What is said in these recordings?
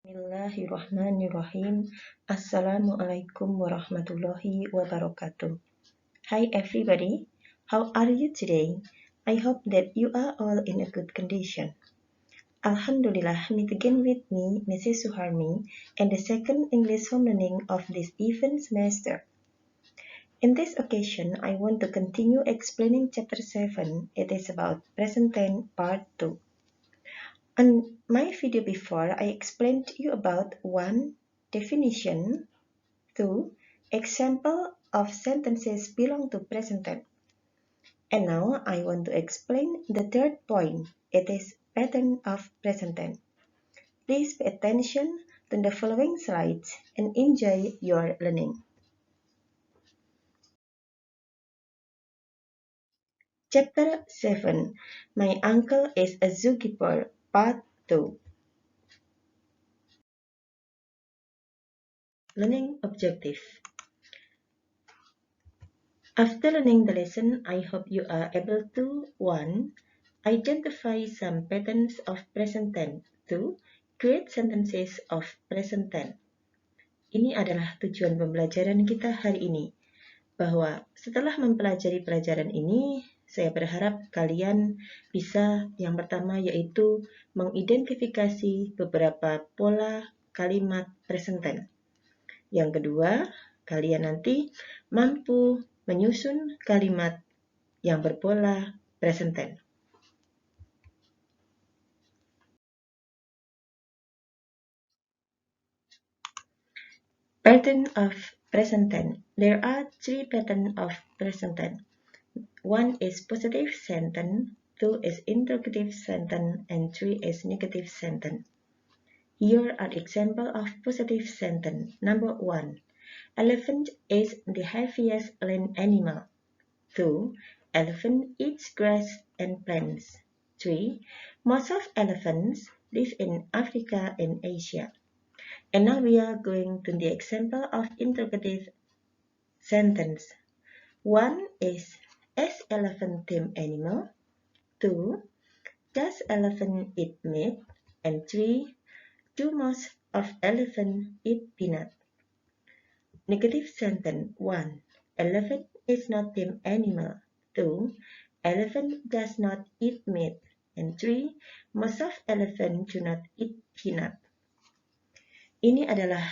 Bismillahirrahmanirrahim. Assalamualaikum warahmatullahi wabarakatuh. Hi everybody, how are you today? I hope that you are all in a good condition. Alhamdulillah, meet again with me, Mrs. Suharmi, and the second English home learning of this event semester. In this occasion, I want to continue explaining chapter 7. It is about present tense part 2. On my video before, I explained to you about 1. Definition, 2. Example of sentences belong to present tense. And now I want to explain the third point. It is pattern of present tense. Please pay attention to the following slides and enjoy your learning. Chapter 7. My uncle is a zookeeper, part 2. Learning objective. After learning the lesson, I hope you are able to 1. Identify some patterns of present tense. 2. Create sentences of present tense. Ini adalah tujuan pembelajaran kita hari ini. Bahwa setelah mempelajari pelajaran ini, saya berharap kalian bisa yang pertama yaitu mengidentifikasi beberapa pola kalimat present tense. Yang kedua, kalian nanti mampu menyusun kalimat yang berpola present tense. Pattern of present tense. There are 3 patterns of present tense. 1 is positive sentence, 2 is interrogative sentence, and 3 is negative sentence. Here are examples of positive sentence. Number 1. Elephant is the heaviest land animal. 2. Elephant eats grass and plants. 3. Most of elephants live in Africa and Asia. And now we are going to the example of interrogative sentence. 1 is, is elephant tame animal? 2. Does elephant eat meat? And 3. Do most of elephant eat peanut? Negative sentence. 1. Elephant is not tame animal. 2. Elephant does not eat meat. And 3. Most of elephant do not eat peanut. Ini adalah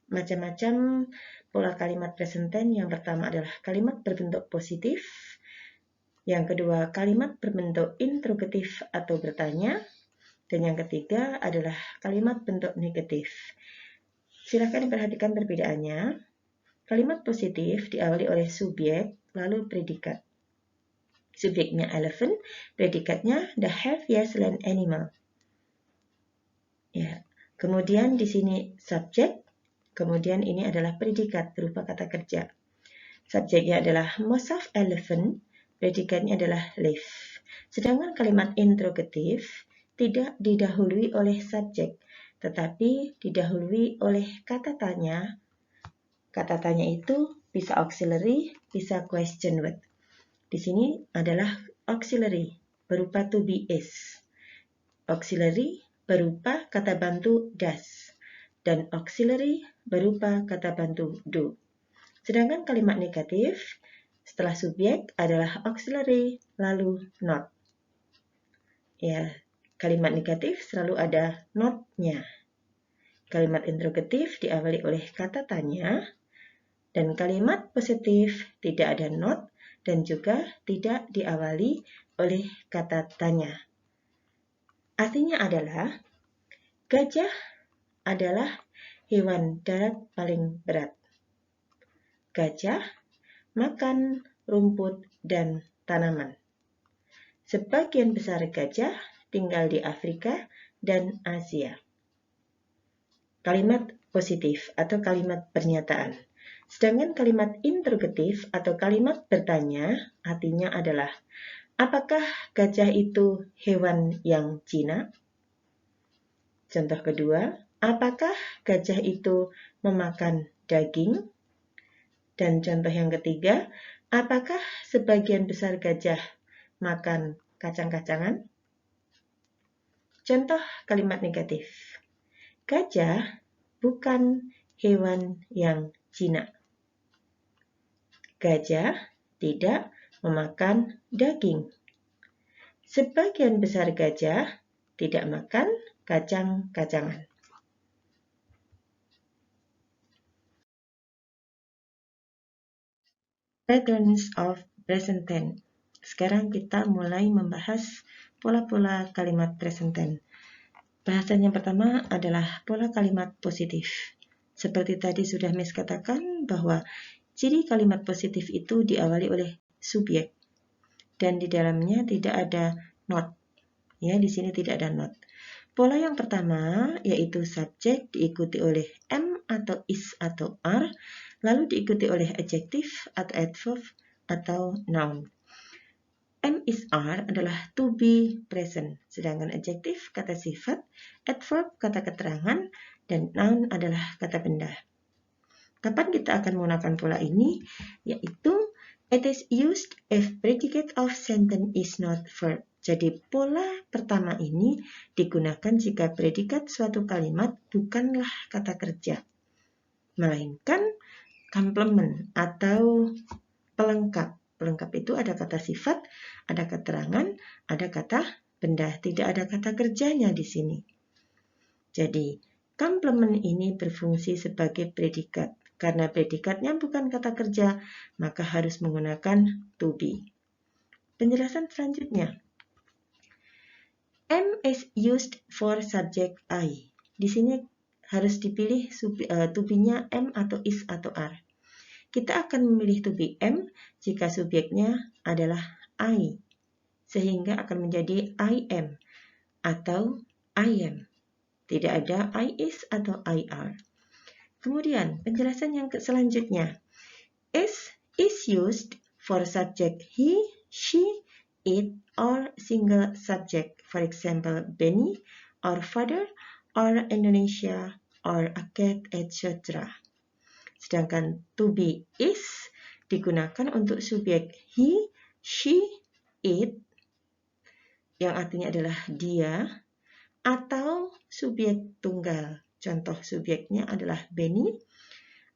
macam-macam pola kalimat present tense. Yang pertama adalah kalimat berbentuk positif. Yang kedua, kalimat berbentuk interrogatif atau bertanya. Dan yang ketiga adalah kalimat bentuk negatif. Silakan perhatikan perbedaannya. Kalimat positif diawali oleh subjek, lalu predikat. Subjeknya elephant, predikatnya the heaviest land animal. Ya. Kemudian di sini subjek, kemudian ini adalah predikat berupa kata kerja. Subjeknya adalah most of elephant, predikatnya adalah live. Sedangkan kalimat interrogatif tidak didahului oleh subjek, tetapi didahului oleh kata tanya. Kata tanya itu bisa auxiliary, bisa question word. Di sini adalah auxiliary berupa to be is. Auxiliary berupa kata bantu does, dan auxiliary berupa kata bantu do. Sedangkan kalimat negatif, setelah subjek adalah auxiliary, lalu not. Ya, kalimat negatif selalu ada not-nya. Kalimat interrogatif diawali oleh kata tanya, dan kalimat positif tidak ada not, dan juga tidak diawali oleh kata tanya. Artinya adalah, gajah adalah hewan darat paling berat. Gajah makan rumput dan tanaman. Sebagian besar gajah tinggal di Afrika dan Asia. Kalimat positif atau kalimat pernyataan. Sedangkan kalimat interrogatif atau kalimat bertanya artinya adalah, apakah gajah itu hewan yang jinak? Contoh kedua, apakah gajah itu memakan daging? Dan contoh yang ketiga, apakah sebagian besar gajah makan kacang-kacangan? Contoh kalimat negatif. Gajah bukan hewan yang jinak. Gajah tidak memakan daging. Sebagian besar gajah tidak makan kacang-kacangan. Patterns of present tense. Sekarang kita mulai membahas pola-pola kalimat present tense. Bahasan yang pertama adalah pola kalimat positif. Seperti tadi sudah Miss katakan bahwa ciri kalimat positif itu diawali oleh subjek dan di dalamnya tidak ada not. Ya, di sini tidak ada not. Pola yang pertama yaitu subjek diikuti oleh am atau is atau are, lalu diikuti oleh adjektif atau adverb atau noun. Am is are adalah to be present, sedangkan adjektif kata sifat, adverb kata keterangan, dan noun adalah kata benda. Kapan kita akan menggunakan pola ini? Yaitu it is used if predicate of sentence is not verb. Jadi pola pertama ini digunakan jika predikat suatu kalimat bukanlah kata kerja, melainkan komplement atau pelengkap. Pelengkap itu ada kata sifat, ada keterangan, ada kata benda. Tidak ada kata kerjanya di sini. Jadi, komplement ini berfungsi sebagai predikat. Karena predikatnya bukan kata kerja, maka harus menggunakan to be. Penjelasan selanjutnya. Am is used for subject I. Di sini harus dipilih to be-nya am atau is atau are. Kita akan memilih to be am jika subjeknya adalah I, sehingga akan menjadi I am atau I am. Tidak ada I is atau I are. Kemudian penjelasan yang selanjutnya. Is used for subject he, she, it, or single subject. For example, Benny, or father, or Indonesia, or a cat, etc. Sedangkan to be is digunakan untuk subjek he, she, it, yang artinya adalah dia, atau subjek tunggal. Contoh subjeknya adalah Benny,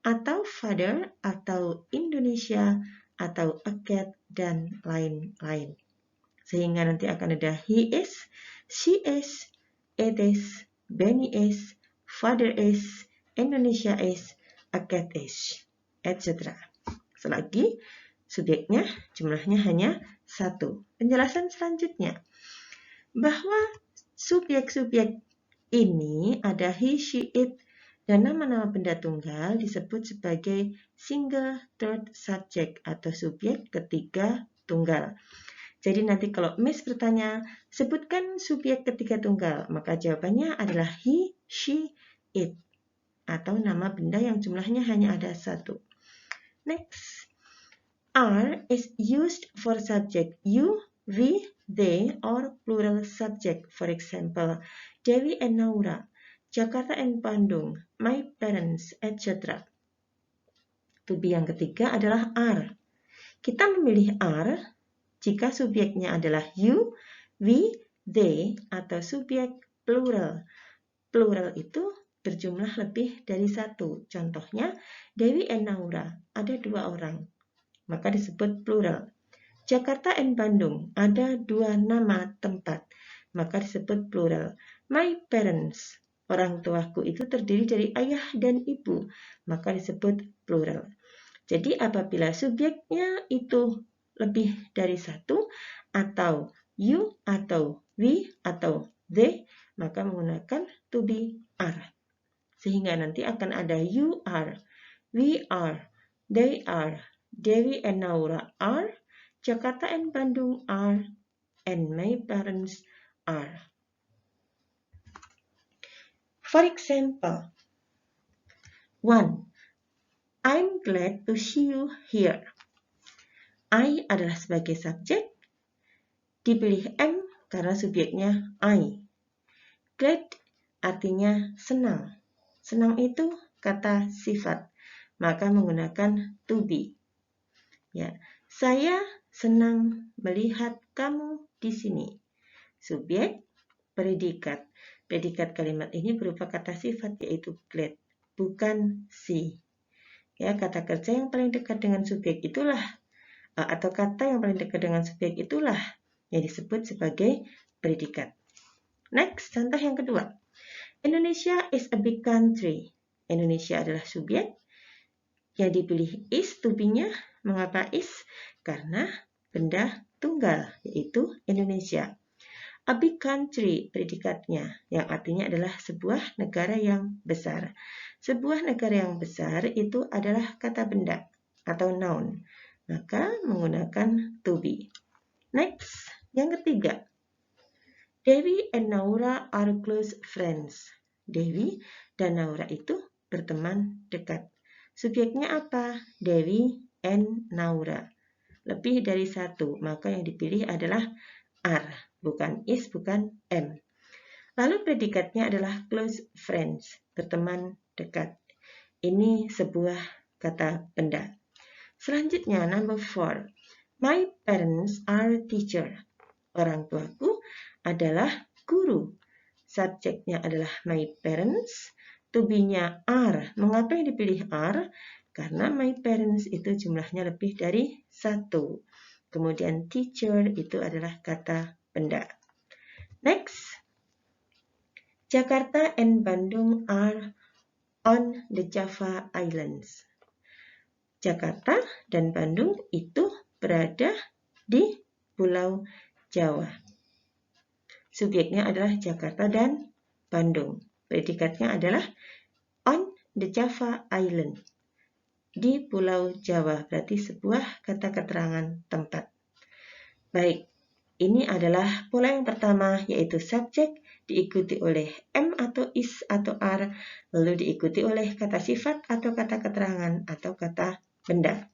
atau father, atau Indonesia, atau a cat, dan lain-lain. Sehingga nanti akan ada he is, she is, it is, Benny is, father is, Indonesia is, a cat is, etc. Selagi subjeknya jumlahnya hanya satu. Penjelasan selanjutnya, bahwa subjek-subjek ini ada he, she, it, dan nama-nama benda tunggal disebut sebagai single third subject atau subjek ketiga tunggal. Jadi nanti kalau Miss bertanya, sebutkan subjek ketiga tunggal, maka jawabannya adalah he, she, it, atau nama benda yang jumlahnya hanya ada satu. Next, are is used for subject you, we, they, or plural subject. For example, Dewi and Naura, Jakarta and Bandung, my parents, etc. To be yang ketiga adalah are. Kita memilih are jika subjeknya adalah you, we, they, atau subjek plural. Plural itu berjumlah lebih dari satu. Contohnya, Dewi and Naura, ada 2 orang, maka disebut plural. Jakarta and Bandung, ada 2 nama tempat, maka disebut plural. My parents, orang tuaku itu terdiri dari ayah dan ibu, maka disebut plural. Jadi apabila subjeknya itu lebih dari satu, atau you, atau we, atau they, maka menggunakan to be are. Sehingga nanti akan ada you are, we are, they are, Dewi and Naura are, Jakarta and Bandung are, and my parents are. For example, 1. I'm glad to see you here. I adalah sebagai subjek, dipilih am karena subjeknya I. Glad artinya senang. Senang itu kata sifat, maka menggunakan to be. Ya, saya senang melihat kamu di sini. Subjek, predikat. predikat kalimat ini berupa kata sifat yaitu glad, bukan see. Ya, kata kerja yang paling dekat dengan subjek itulah atau kata yang paling dekat dengan subjek itulah yang disebut sebagai predikat. Next, contoh yang kedua. Indonesia is a big country. Indonesia adalah subjek. Yang dipilih is to be-nya. Mengapa is? Karena benda tunggal, yaitu Indonesia. A big country, predikatnya, yang artinya adalah sebuah negara yang besar. Sebuah negara yang besar itu adalah kata benda atau noun. Maka menggunakan to be. Next, yang ketiga. Dewi and Naura are close friends. Dewi dan Naura itu berteman dekat. Subjeknya apa? Dewi and Naura. Lebih dari satu, maka yang dipilih adalah are, bukan is, bukan am. Lalu predikatnya adalah close friends, berteman dekat. Ini sebuah kata benda. Selanjutnya, number 4. My parents are teacher. Orang tuaku adalah guru. Subjeknya adalah my parents. To be-nya are. Mengapa yang dipilih are? Karena my parents itu jumlahnya lebih dari satu. Kemudian teacher itu adalah kata benda. Next. Jakarta and Bandung are on the Java Islands. Jakarta dan Bandung itu berada di Pulau Jawa. Subjeknya adalah Jakarta dan Bandung. Predikatnya adalah on the Java Island. Di Pulau Jawa, berarti sebuah kata keterangan tempat. Baik, ini adalah pola yang pertama, yaitu subjek diikuti oleh am atau is atau are, lalu diikuti oleh kata sifat atau kata keterangan atau kata benda.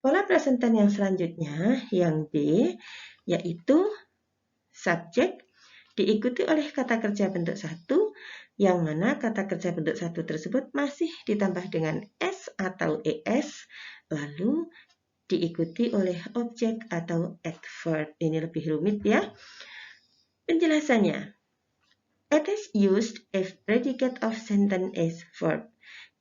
Pola presentan yang selanjutnya, yang B, yaitu subjek diikuti oleh kata kerja bentuk 1, yang mana kata kerja bentuk 1 tersebut masih ditambah dengan S atau ES, lalu diikuti oleh objek atau adverb. Ini lebih rumit ya. Penjelasannya. It is used if predicate of sentence is verb.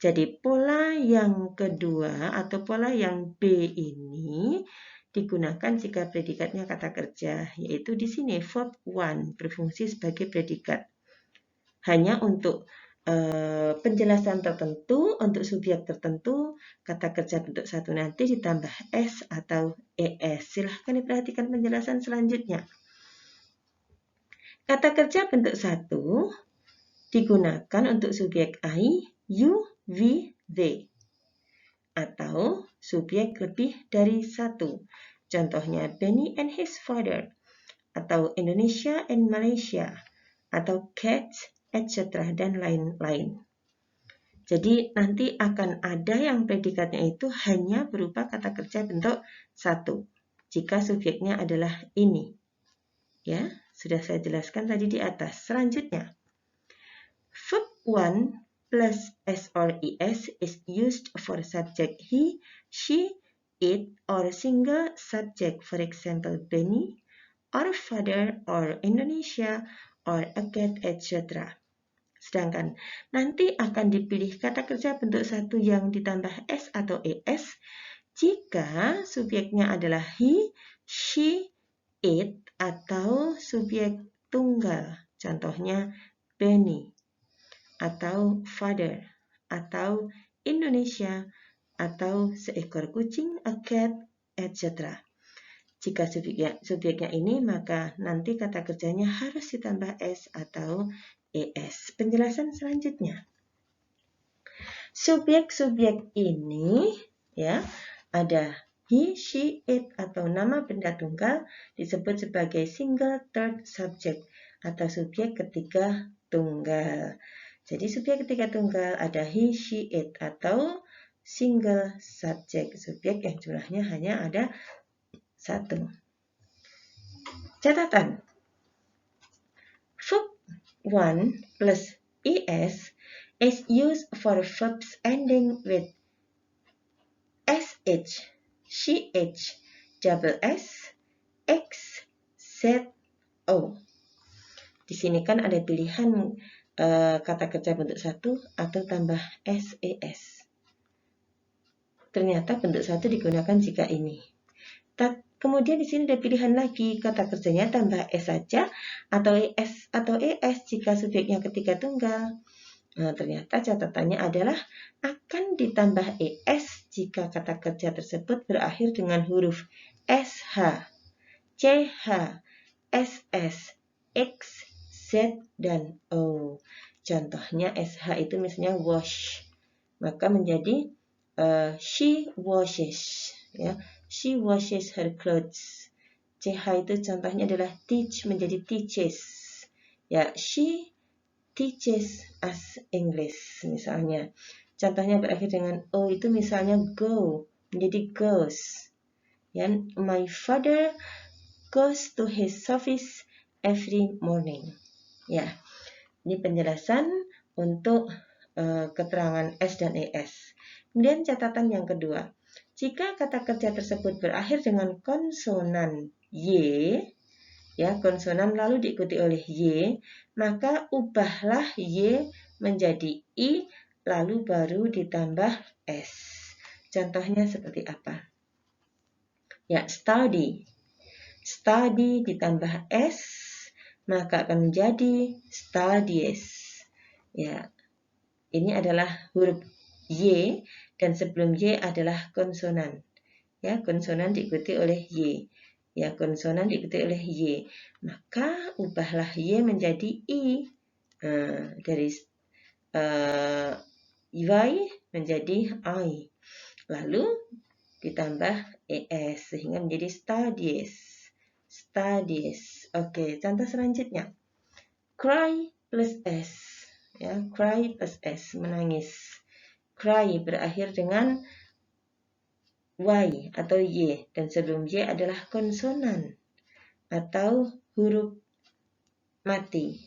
Jadi pola yang kedua atau pola yang B ini digunakan jika predikatnya kata kerja, yaitu di sini verb one berfungsi sebagai predikat. Hanya untuk penjelasan tertentu, untuk subjek tertentu, kata kerja bentuk 1 nanti ditambah S atau ES. Silahkan diperhatikan penjelasan selanjutnya. Kata kerja bentuk 1 digunakan untuk subjek I, you, we, they. Atau subjek lebih dari satu. Contohnya Benny and his father. Atau Indonesia and Malaysia. Atau cats, etc. dan lain-lain. Jadi nanti akan ada yang predikatnya itu hanya berupa kata kerja bentuk 1. Jika subjeknya adalah ini. Ya, sudah saya jelaskan tadi di atas. Selanjutnya. Verb 1 plus S or ES is used for subject he, she, it, or single subject, for example, Benny, or father, or Indonesia, or a cat, etc. Sedangkan nanti akan dipilih kata kerja bentuk 1 yang ditambah S atau ES jika subjeknya adalah he, she, it, atau subjek tunggal. Contohnya Benny, atau father, atau Indonesia, atau seekor kucing, a cat, etc. Jika subjeknya ini, maka nanti kata kerjanya harus ditambah S atau ES. Penjelasan selanjutnya. Subjek-subjek ini ya ada he, she, it atau nama benda tunggal disebut sebagai single third subject atau subjek ketiga tunggal. Jadi subjek ketiga tunggal ada he, she, it atau single subject, subjek yang jumlahnya hanya ada satu. Catatan. Verb 1 plus ES is used for verbs ending with SH, CH, double S, X, Z-O. Di sini kan ada pilihan kata kerja bentuk satu atau tambah SES. Ternyata bentuk satu digunakan jika ini. Kemudian di sini ada pilihan lagi, kata kerjanya tambah S saja atau ES atau ES jika subjeknya ketiga tunggal. Nah, ternyata catatannya adalah akan ditambah ES jika kata kerja tersebut berakhir dengan huruf SH, CH, SS, X, Z, dan O. Contohnya SH itu misalnya wash, maka menjadi she washes, ya. She washes her clothes. CH itu contohnya adalah teach, menjadi teaches, ya. She teaches us English misalnya. Contohnya berakhir dengan O itu misalnya go, menjadi goes. Ya, my father goes to his office every morning. Ya, ini penjelasan untuk keterangan S dan ES. Kemudian catatan yang kedua, jika kata kerja tersebut berakhir dengan konsonan Y, ya, konsonan lalu diikuti oleh Y, maka ubahlah Y menjadi I, lalu baru ditambah S. Contohnya seperti apa? Ya, study. Study ditambah S, maka akan menjadi studies. Ya, ini adalah huruf Y dan sebelum Y adalah konsonan. Ya, konsonan diikuti oleh Y. Ya, konsonan diikuti oleh Y. Maka ubahlah Y menjadi I. Dari Y menjadi I. Lalu ditambah ES sehingga menjadi studies. Studies. Oke, contoh selanjutnya. Cry plus S. Ya, cry plus S, menangis. Cry berakhir dengan Y atau Y dan sebelum Y adalah konsonan atau huruf mati.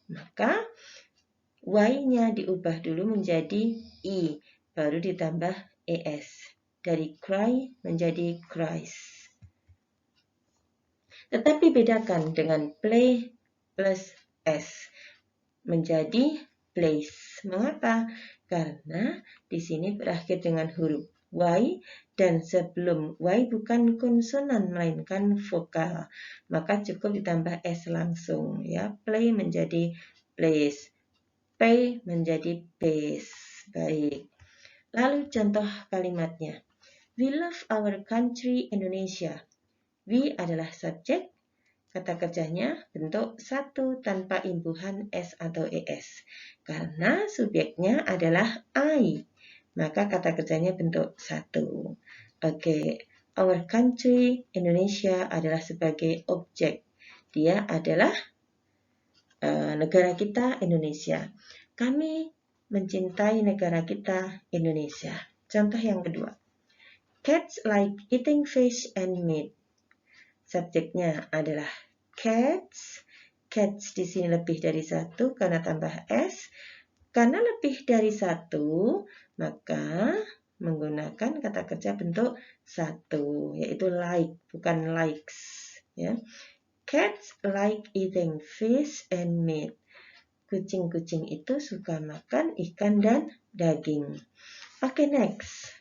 Maka Y-nya diubah dulu menjadi I, baru ditambah ES. Dari cry menjadi cries. Tetapi bedakan dengan play plus S menjadi plays. Mengapa? Karena di sini berakhir dengan huruf Y dan sebelum Y bukan konsonan melainkan vokal. Maka cukup ditambah S langsung, ya. Play menjadi plays. Pay menjadi pays. Baik. Lalu contoh kalimatnya. We love our country Indonesia. We adalah subjek. Kata kerjanya bentuk satu tanpa imbuhan S atau ES. Karena subjeknya adalah I, maka kata kerjanya bentuk satu. Oke, our country Indonesia adalah sebagai objek. Dia adalah negara kita Indonesia. Kami mencintai negara kita Indonesia. Contoh yang kedua. Cats like eating fish and meat. Subjeknya adalah cats. Cats di sini lebih dari satu karena tambah S. Karena lebih dari satu, maka menggunakan kata kerja bentuk satu, yaitu like, bukan likes. Ya. Cats like eating fish and meat. Kucing-kucing itu suka makan ikan dan daging. Oke, next.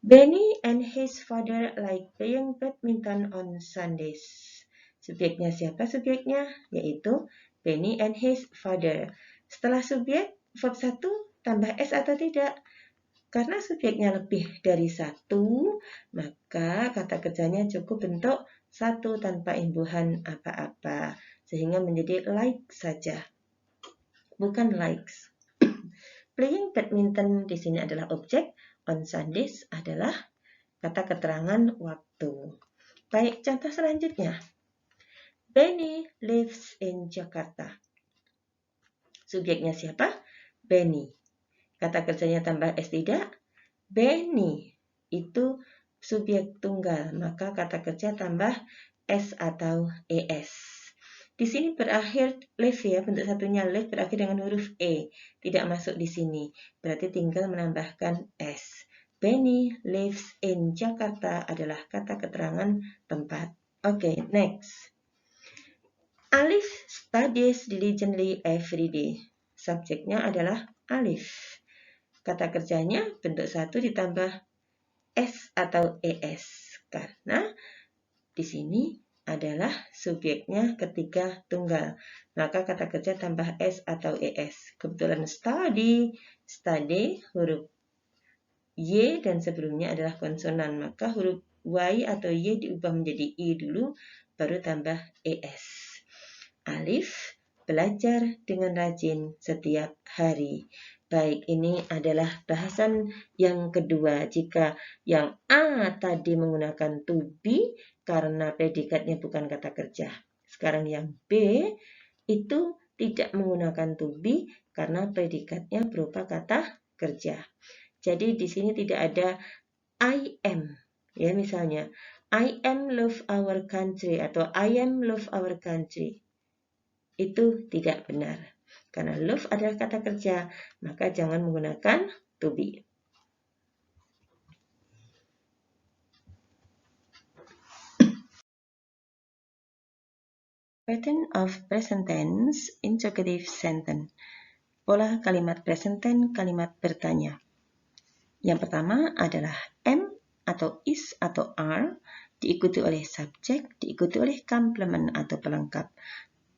Benny and his father like playing badminton on Sundays. Subjeknya siapa subjeknya? Yaitu Benny and his father. Setelah subjek, verb 1 tambah S atau tidak? Karena subjeknya lebih dari satu, maka kata kerjanya cukup bentuk satu tanpa imbuhan apa-apa. Sehingga menjadi like saja. Bukan likes. Playing badminton di sini adalah objek. On Sundays adalah kata keterangan waktu. Baik, contoh selanjutnya. Benny lives in Jakarta. Subjeknya siapa? Benny. Kata kerjanya tambah S tidak? Benny itu subjek tunggal, maka kata kerja tambah S atau ES. Di sini berakhir live, ya, bentuk satunya live berakhir dengan huruf E, tidak masuk di sini. Berarti tinggal menambahkan S. Benny lives in Jakarta adalah kata keterangan tempat. Oke, next. Alif studies diligently every day. Subjeknya adalah Alif. Kata kerjanya bentuk 1 ditambah S atau ES. Karena di sini adalah subjeknya ketiga tunggal. Maka kata kerja tambah S atau ES. Kebetulan study huruf Y dan sebelumnya adalah konsonan. Maka huruf Y atau Y diubah menjadi I dulu, baru tambah ES. Alif belajar dengan rajin setiap hari. Baik, ini adalah bahasan yang kedua. Jika yang A tadi menggunakan to be karena predikatnya bukan kata kerja. Sekarang yang B itu tidak menggunakan to be karena predikatnya berupa kata kerja. Jadi di sini tidak ada I am. Ya, misalnya I am love our country atau I am love our country. Itu tidak benar. Karena love adalah kata kerja, maka jangan menggunakan to be. Pattern of present tense interrogative sentence. Pola kalimat present tense, kalimat bertanya. Yang pertama adalah am atau is atau are, diikuti oleh subjek, diikuti oleh complement atau pelengkap.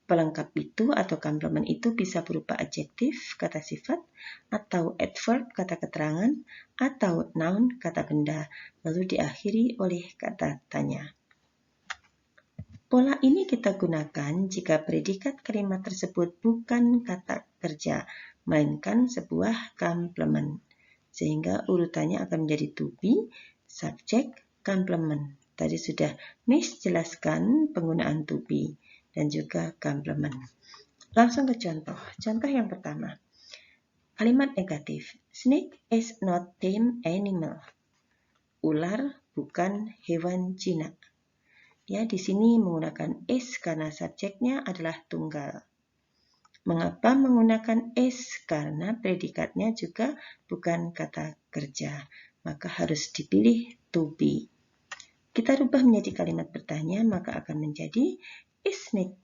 Pelengkap itu atau complement itu bisa berupa adjektif, kata sifat, atau adverb, kata keterangan, atau noun, kata benda, lalu diakhiri oleh kata tanya. Pola ini kita gunakan jika predikat kalimat tersebut bukan kata kerja, melainkan sebuah complement. Sehingga urutannya akan menjadi to be, subject, complement. Tadi sudah Miss jelaskan penggunaan to be dan juga complement. Langsung ke contoh. Contoh yang pertama. Kalimat negatif. Snake is not tame animal. Ular bukan hewan jinak. Ya, di sini menggunakan is karena subjeknya adalah tunggal. Mengapa menggunakan is? Karena predikatnya juga bukan kata kerja. Maka harus dipilih to be. Kita rubah menjadi kalimat bertanya, maka akan menjadi is snake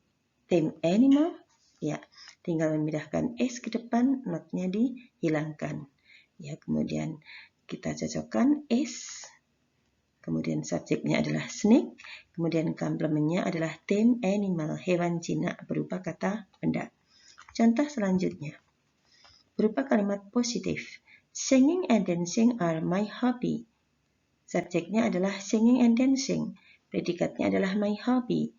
tame animal? Ya, tinggal memindahkan is ke depan, not-nya dihilangkan. Ya, kemudian kita cocokkan is, kemudian subjeknya adalah snake, kemudian complementnya adalah tame animal, hewan jinak berupa kata benda. Contoh selanjutnya, berupa kalimat positif. Singing and dancing are my hobby. Subjeknya adalah singing and dancing, predikatnya adalah my hobby.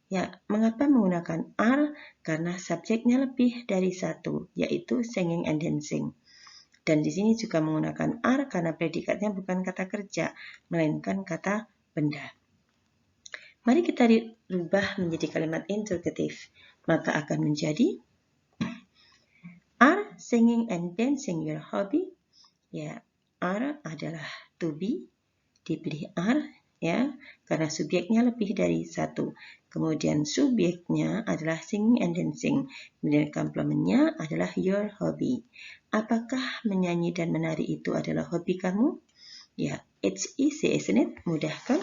Ya, mengapa menggunakan are? Karena subjeknya lebih dari satu, yaitu singing and dancing. Dan di sini juga menggunakan are karena predikatnya bukan kata kerja, melainkan kata benda. Mari kita rubah menjadi kalimat interrogatif. Maka akan menjadi are singing and dancing your hobby? Ya, are adalah to be, dipilih are, ya, karena subjeknya lebih dari satu. Kemudian subjeknya adalah singing and dancing. Kemudian complementnya adalah your hobby. Apakah menyanyi dan menari itu adalah hobi kamu? Ya, it's easy, isn't it? Mudah kan?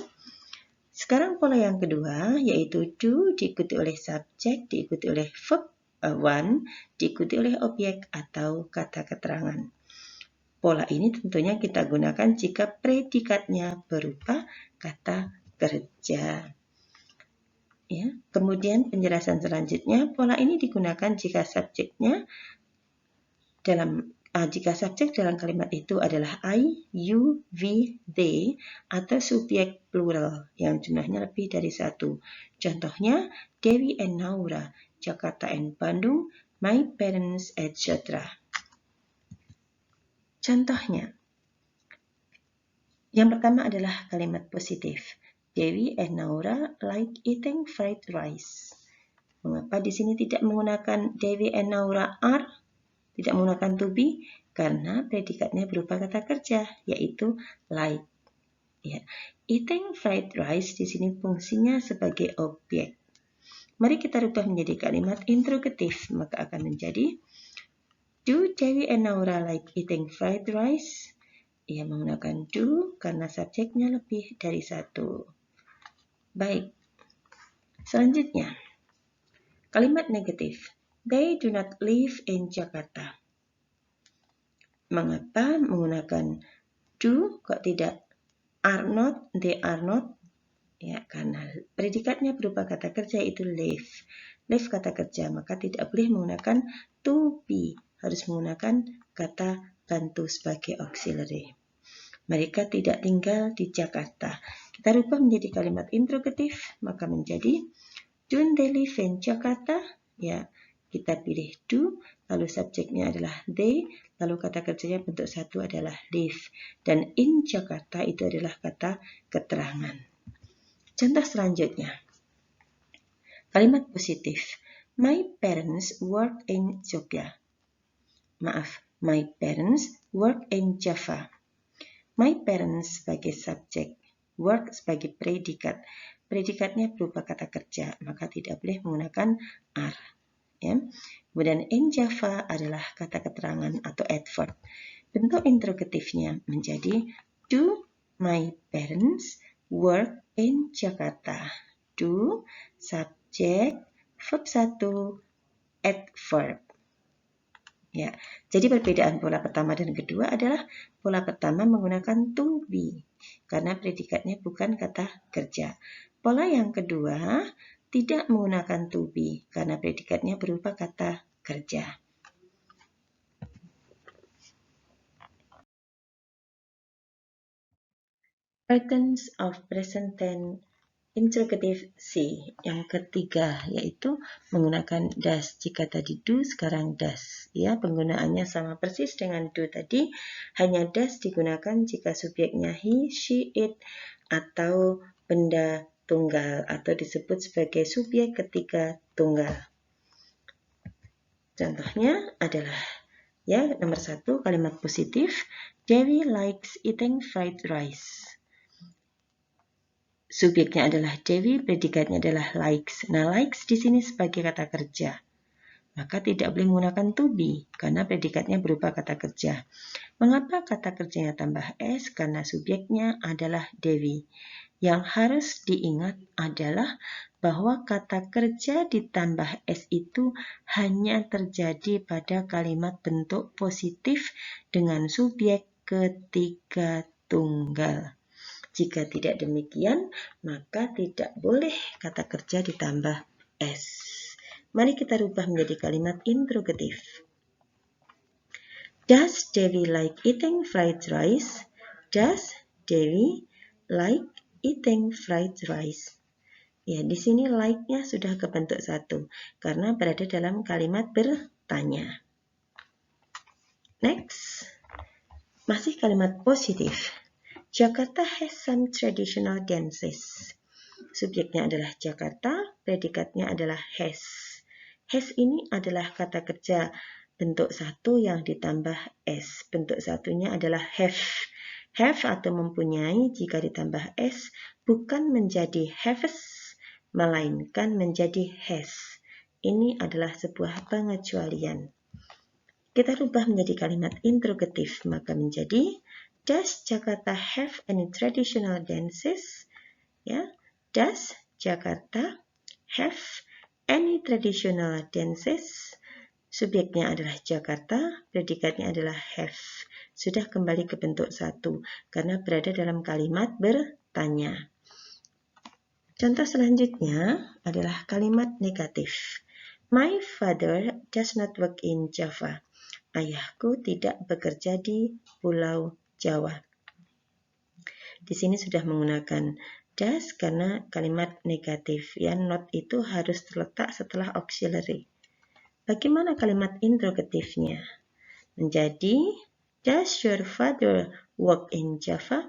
Sekarang pola yang kedua, yaitu do diikuti oleh subjek, diikuti oleh verb one, diikuti oleh objek atau kata keterangan. Pola ini tentunya kita gunakan jika predikatnya berupa kata kerja. Ya, kemudian penjelasan selanjutnya, pola ini digunakan jika subjek dalam kalimat itu adalah I, you, we, they, atau subjek plural yang jumlahnya lebih dari satu. Contohnya, Dewi and Naura, Jakarta and Bandung, my parents, etc. Contohnya, yang pertama adalah kalimat positif. Dewi and Naura like eating fried rice. Mengapa di sini tidak menggunakan Dewi and Naura are? Tidak menggunakan to be? Karena predikatnya berupa kata kerja, yaitu like. Ya. Eating fried rice di sini fungsinya sebagai objek. Mari kita rubah menjadi kalimat interrogatif, maka akan menjadi do Dewi and Naura like eating fried rice? Ia menggunakan do karena subjeknya lebih dari satu. Baik, selanjutnya. Kalimat negatif. They do not live in Jakarta. Mengapa menggunakan do kok tidak are not, they are not? Ya, karena predikatnya berupa kata kerja itu live. Live kata kerja, maka tidak boleh menggunakan to be. Harus menggunakan kata bantu sebagai auxiliary. Mereka tidak tinggal di Jakarta. Kita rubah menjadi kalimat interrogatif, maka menjadi don't they live in Jakarta? Ya, kita pilih do, lalu subjeknya adalah they, lalu kata kerjanya bentuk satu adalah live. Dan in Jakarta itu adalah kata keterangan. Contoh selanjutnya. Kalimat positif. My parents work in Jogja. Maaf, my parents work in Java. My parents sebagai subjek, work sebagai predikat. Predikatnya berupa kata kerja, maka tidak boleh menggunakan are. Ya. Kemudian in Java adalah kata keterangan atau adverb. Bentuk interrogatifnya menjadi do my parents work in Jakarta? Do, subjek, verb 1, adverb. Ya, jadi perbedaan pola pertama dan kedua adalah pola pertama menggunakan to be karena predikatnya bukan kata kerja. Pola yang kedua tidak menggunakan to be karena predikatnya berupa kata kerja. Patterns of present tense interrogative C yang ketiga yaitu menggunakan does. Jika tadi do sekarang does. Ya, penggunaannya sama persis dengan do tadi, hanya does digunakan jika subjeknya he, she, it atau benda tunggal atau disebut sebagai subjek ketiga tunggal. Contohnya adalah ya nomor 1 kalimat positif, Dewi likes eating fried rice. Subjeknya adalah Dewi, predikatnya adalah likes. Nah, likes di sini sebagai kata kerja. Maka tidak boleh menggunakan to be, karena predikatnya berupa kata kerja. Mengapa kata kerjanya tambah s? Karena subjeknya adalah Dewi. Yang harus diingat adalah bahwa kata kerja ditambah s itu hanya terjadi pada kalimat bentuk positif dengan subjek ketiga tunggal. Jika tidak demikian, maka tidak boleh kata kerja ditambah s. Mari kita rubah menjadi kalimat interrogatif. Does Dewi like eating fried rice? Does Dewi like eating fried rice? Ya, di sini like-nya sudah kebentuk satu karena berada dalam kalimat bertanya. Next, masih kalimat positif. Jakarta has some traditional dances. Subjeknya adalah Jakarta, predikatnya adalah has. Has ini adalah kata kerja bentuk satu yang ditambah s. Bentuk satunya adalah have. Have atau mempunyai jika ditambah s bukan menjadi haves, melainkan menjadi has. Ini adalah sebuah pengecualian. Kita rubah menjadi kalimat interrogatif, maka menjadi does Jakarta have any traditional dances? Ya, does Jakarta have any traditional dances? Subjeknya adalah Jakarta, predikatnya adalah have. Sudah kembali ke bentuk satu karena berada dalam kalimat bertanya. Contoh selanjutnya adalah kalimat negatif. My father does not work in Java. Ayahku tidak bekerja di Pulau Jawa. Di sini sudah menggunakan does karena kalimat negatif. Ya, not itu harus terletak setelah auxiliary. Bagaimana kalimat interrogatifnya? Menjadi does your father work in Java?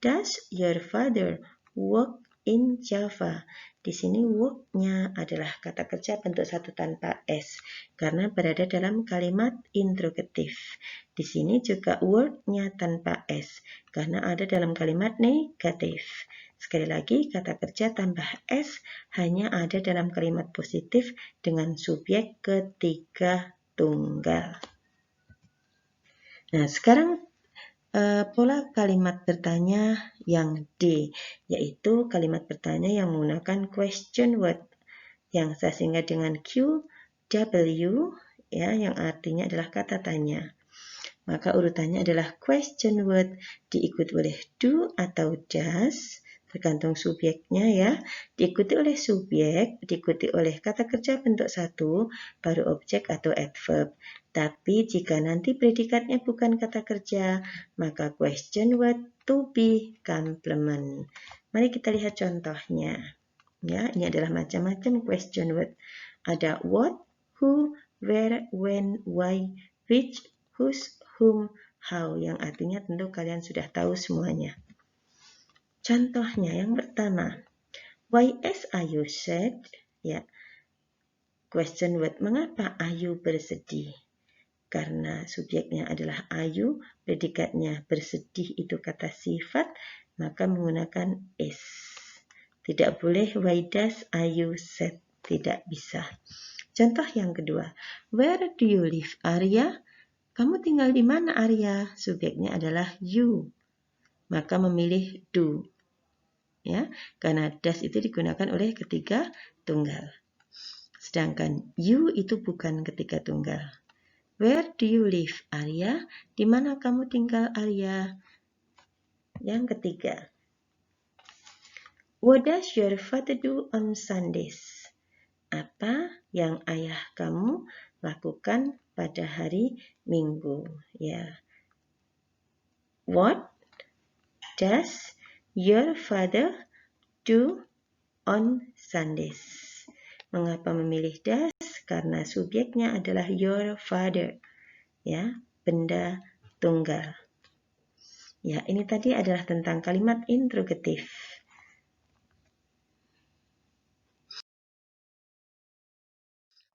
Does your father work in Java? Di sini work-nya adalah kata kerja bentuk satu tanpa s karena berada dalam kalimat interrogatif. Di sini juga work-nya tanpa s karena ada dalam kalimat negatif. Sekali lagi, kata kerja tambah s hanya ada dalam kalimat positif dengan subjek ketiga tunggal. Nah, sekarang pola kalimat bertanya yang D, yaitu kalimat bertanya yang menggunakan question word. yang saya singkat dengan QW, ya, yang artinya adalah kata tanya. Maka urutannya adalah question word diikuti oleh do atau does, tergantung subjeknya ya, diikuti oleh subjek, diikuti oleh kata kerja bentuk 1, baru objek atau adverb. Tapi jika nanti predikatnya bukan kata kerja, maka question word to be complement. Mari kita lihat contohnya. Ya, ini adalah macam-macam question word. Ada what, who, where, when, why, which, whose, whom, how, yang artinya tentu kalian sudah tahu semuanya. Contohnya yang pertama, why are you sad? Ya, question word, mengapa Ayu bersedih? Karena subjeknya adalah Ayu, predikatnya bersedih itu kata sifat, maka menggunakan is. Tidak boleh why does Ayu sad, tidak bisa. Contoh yang kedua, where do you live, Arya? Kamu tinggal di mana, Arya? Subjeknya adalah you, maka memilih do. Ya, karena does itu digunakan oleh ketiga tunggal. Sedangkan you itu bukan ketiga tunggal. Where do you live, Arya? Di mana kamu tinggal, Arya? Yang ketiga, what does your father do on Sundays? Apa yang ayah kamu lakukan pada hari Minggu? Ya. What does your father do on Sundays? Mengapa memilih does? Karena subjeknya adalah your father. Ya, benda tunggal. Ya, ini tadi adalah tentang kalimat interrogatif.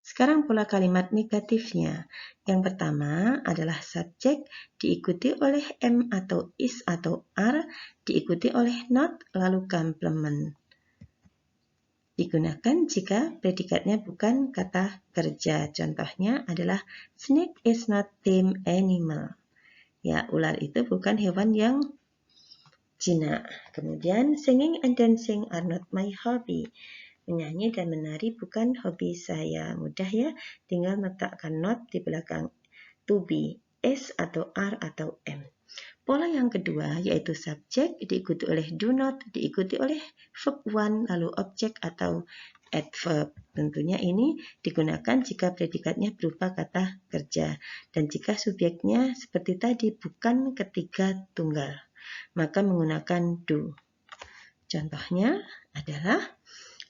Sekarang pola kalimat negatifnya. Yang pertama adalah subjek diikuti oleh am atau is atau are, diikuti oleh not, lalu complement. Digunakan jika predikatnya bukan kata kerja. Contohnya adalah snake is not tame animal. Ya, ular itu bukan hewan yang jinak. Kemudian singing and dancing are not my hobby. Menyanyi dan menari bukan hobi saya. Mudah ya, tinggal letakkan not di belakang to be, is atau are atau am. Pola yang kedua yaitu subjek diikuti oleh do not, diikuti oleh verb one, lalu objek atau adverb. Tentunya ini digunakan jika predikatnya berupa kata kerja dan jika subjeknya seperti tadi bukan ketiga tunggal, maka menggunakan do. Contohnya adalah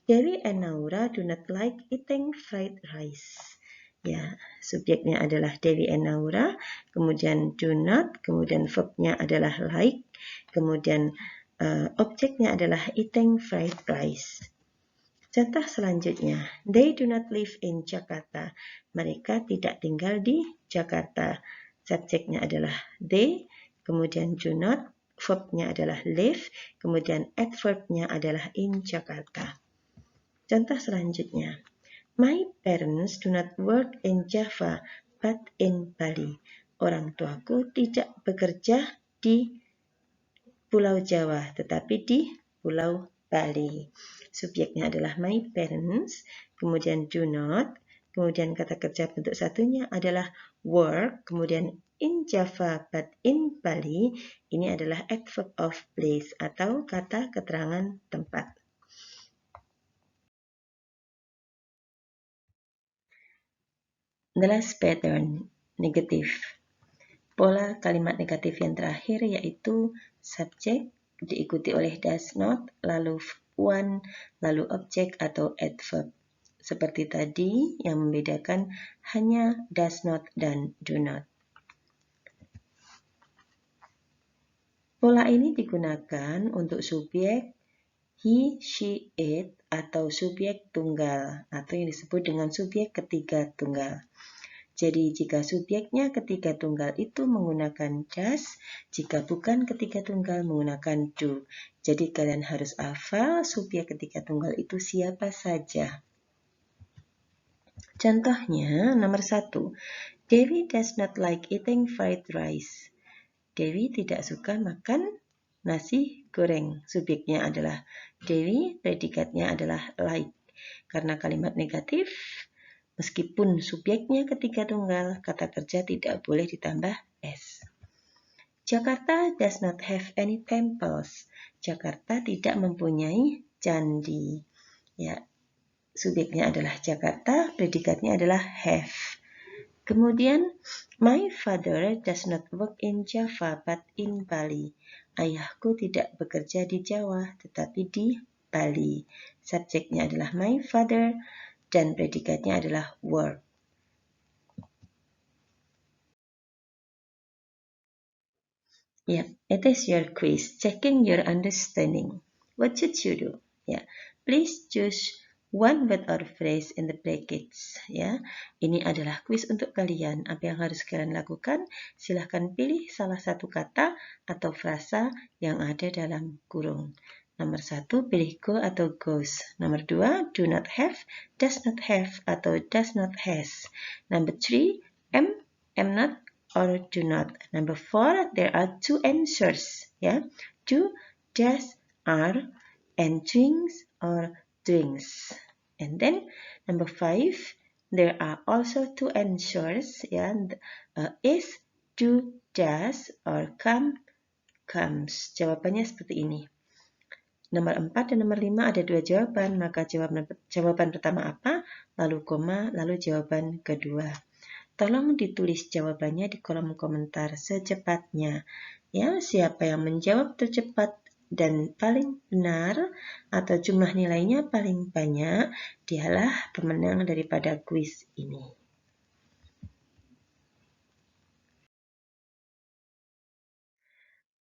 Dewi and Naura do not like eating fried rice. Ya, subjeknya adalah Dewi and Naura, kemudian do not, kemudian verbnya adalah like, kemudian objeknya adalah eating fried rice. Contoh selanjutnya, they do not live in Jakarta. Mereka tidak tinggal di Jakarta. Subjeknya adalah they, kemudian do not, verbnya adalah live, kemudian adverbnya adalah in Jakarta. Contoh selanjutnya, my parents do not work in Java, but in Bali. Orang tuaku tidak bekerja di Pulau Jawa, tetapi di Pulau Bali. Subjeknya adalah my parents, kemudian do not, kemudian kata kerja bentuk satunya adalah work, kemudian in Java, but in Bali. Ini adalah adverb of place atau kata keterangan tempat. The last pattern, negatif. Pola kalimat negatif yang terakhir yaitu subjek diikuti oleh does not, lalu one, lalu objek atau adverb. Seperti tadi yang membedakan hanya does not dan do not. Pola ini digunakan untuk subjek he, she, it atau subjek tunggal atau yang disebut dengan subjek ketiga tunggal. Jadi jika subjeknya ketiga tunggal itu menggunakan does, jika bukan ketiga tunggal menggunakan do. Jadi kalian harus hafal subjek ketiga tunggal itu siapa saja. Contohnya nomor 1, Dewi does not like eating fried rice. Dewi tidak suka makan nasi goreng. Subjeknya adalah Dewi, predikatnya adalah like. Karena kalimat negatif, meskipun subjeknya ketiga tunggal, kata kerja tidak boleh ditambah S. Jakarta does not have any temples. Jakarta tidak mempunyai candi. Ya, subjeknya adalah Jakarta, predikatnya adalah have. Kemudian, my father does not work in Java but in Bali. Ayahku tidak bekerja di Jawa, tetapi di Bali. Subjeknya adalah my father dan predikatnya adalah work. Yeah, it is your quiz, checking your understanding. What should you do? Yeah, please choose one word or phrase in the brackets. Ya, ini adalah quiz untuk kalian. Apa yang harus kalian lakukan? Silahkan pilih salah satu kata atau frasa yang ada dalam kurung. Nomor 1, pilih go atau goes. Nomor 2, do not have, does not have, atau does not has. Number 3, am not, or do not. Number 4, there are two answers. Yeah, do, does, are, and drinks or drinks. And then number 5, there are also two answers. Yeah, is, do, does, or come, comes. Jawabannya seperti ini. Nomor 4 dan nomor 5 ada dua jawaban, maka jawaban pertama apa, lalu koma, lalu jawaban kedua. Tolong ditulis jawabannya di kolom komentar secepatnya. Ya, siapa yang menjawab tercepat dan paling benar atau jumlah nilainya paling banyak, dialah pemenang daripada kuis ini.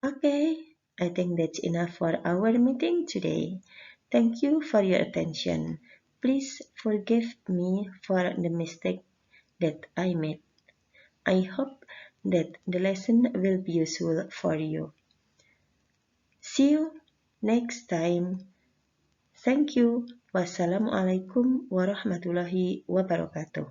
Okay, I think that's enough for our meeting today. Thank you for your attention. Please forgive me for the mistake that I made. I hope that the lesson will be useful for you. See you next time. Thank you. Wassalamualaikum warahmatullahi wabarakatuh.